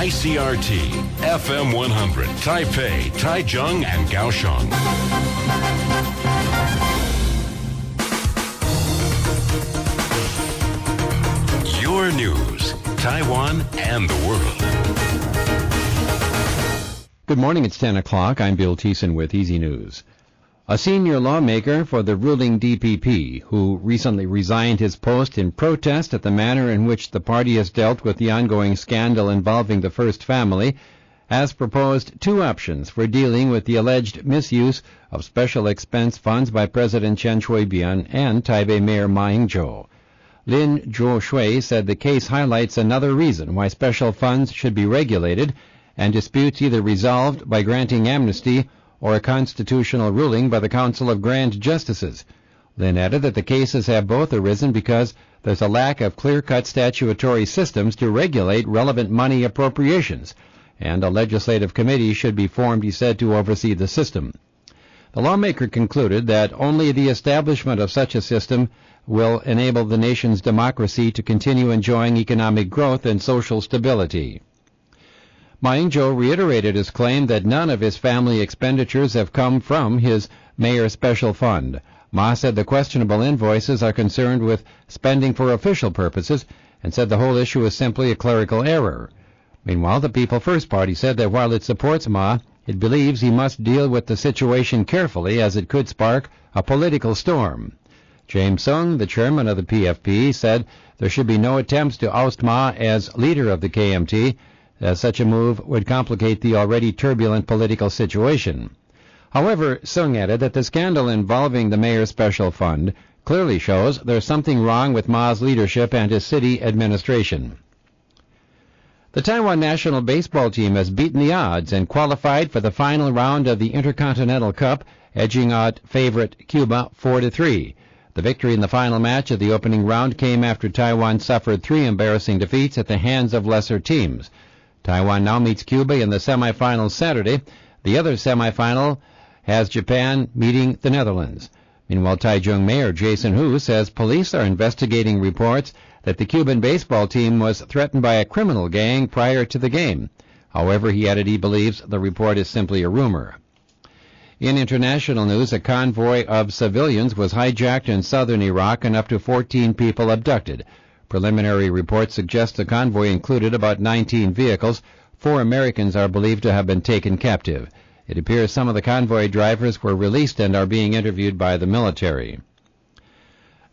ICRT, FM 100, Taipei, Taichung, and Kaohsiung. Your news, Taiwan and the world. Good morning, it's 10 o'clock. I'm Bill Thissen with Easy News. A senior lawmaker for the ruling DPP, who recently resigned his post in protest at the manner in which the party has dealt with the ongoing scandal involving the First Family, has proposed two options for dealing with the alleged misuse of special expense funds by President Chen Shui-bian and Taipei Mayor Ma Ying-jeou. Lin Zhuo-shui said the case highlights another reason why special funds should be regulated and disputes either resolved by granting amnesty or a constitutional ruling by the Council of Grand Justices. Lin added that the cases have both arisen because there's a lack of clear-cut statutory systems to regulate relevant money appropriations, and a legislative committee should be formed, he said, to oversee the system. The lawmaker concluded that only the establishment of such a system will enable the nation's democracy to continue enjoying economic growth and social stability. Ma Ying-jeou reiterated his claim that none of his family expenditures have come from his mayor special fund. Ma said the questionable invoices are concerned with spending for official purposes and said the whole issue is simply a clerical error. Meanwhile, the People First Party said that while it supports Ma, it believes he must deal with the situation carefully as it could spark a political storm. James Sung, the chairman of the PFP, said there should be no attempts to oust Ma as leader of the KMT, as such a move would complicate the already turbulent political situation. However, Sung added that the scandal involving the mayor's special fund clearly shows there's something wrong with Ma's leadership and his city administration. The Taiwan national baseball team has beaten the odds and qualified for the final round of the Intercontinental Cup, edging out favorite Cuba 4-3. The victory in the final match of the opening round came after Taiwan suffered 3 embarrassing defeats at the hands of lesser teams. Taiwan now meets Cuba in the semifinals Saturday. The other semifinal has Japan meeting the Netherlands. Meanwhile, Taichung Mayor Jason Hu says police are investigating reports that the Cuban baseball team was threatened by a criminal gang prior to the game. However, he added he believes the report is simply a rumor. In international news, a convoy of civilians was hijacked in southern Iraq and up to 14 people abducted. Preliminary reports suggest the convoy included about 19 vehicles. 4 Americans are believed to have been taken captive. It appears some of the convoy drivers were released and are being interviewed by the military.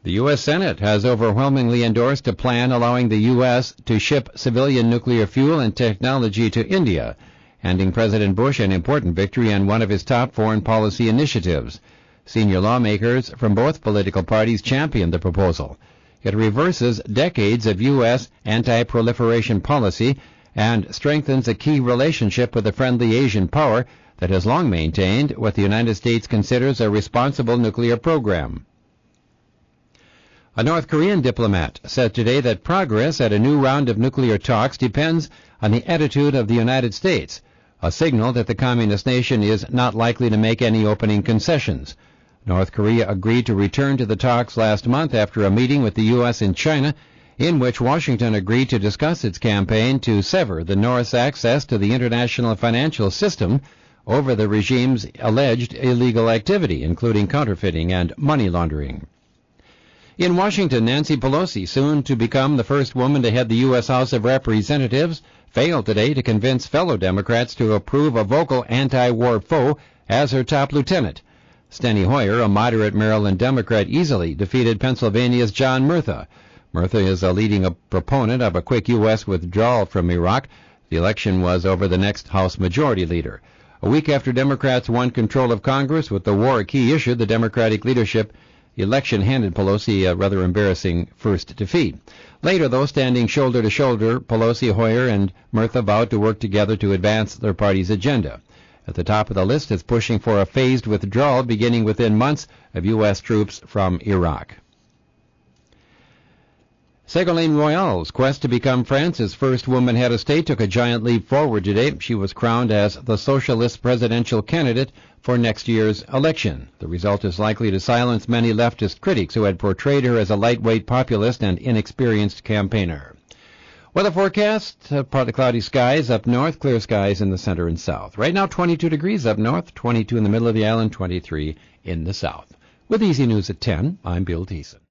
The U.S. Senate has overwhelmingly endorsed a plan allowing the U.S. to ship civilian nuclear fuel and technology to India, handing President Bush an important victory on one of his top foreign policy initiatives. Senior lawmakers from both political parties championed the proposal. It reverses decades of U.S. anti-proliferation policy and strengthens a key relationship with a friendly Asian power that has long maintained what the United States considers a responsible nuclear program. A North Korean diplomat said today that progress at a new round of nuclear talks depends on the attitude of the United States, a signal that the communist nation is not likely to make any opening concessions. North Korea agreed to return to the talks last month after a meeting with the U.S. and China, in which Washington agreed to discuss its campaign to sever the North's access to the international financial system over the regime's alleged illegal activity, including counterfeiting and money laundering. In Washington, Nancy Pelosi, soon to become the first woman to head the U.S. House of Representatives, failed today to convince fellow Democrats to approve a vocal anti-war foe as her top lieutenant. Steny Hoyer, a moderate Maryland Democrat, easily defeated Pennsylvania's John Murtha. Murtha is a leading proponent of a quick U.S. withdrawal from Iraq. The election was over the next House Majority Leader. A week after Democrats won control of Congress with the war a key issue, the Democratic leadership election handed Pelosi a rather embarrassing first defeat. Later, though, standing shoulder to shoulder, Pelosi, Hoyer, and Murtha vowed to work together to advance their party's agenda. At the top of the list is pushing for a phased withdrawal beginning within months of U.S. troops from Iraq. Ségolène Royal's quest to become France's first woman head of state took a giant leap forward today. She was crowned as the socialist presidential candidate for next year's election. The result is likely to silence many leftist critics who had portrayed her as a lightweight populist and inexperienced campaigner. Weather forecast, partly cloudy skies up north, clear skies in the center and south. Right now, 22 degrees up north, 22 in the middle of the island, 23 in the south. With Easy News at 10, I'm Bill Thissen.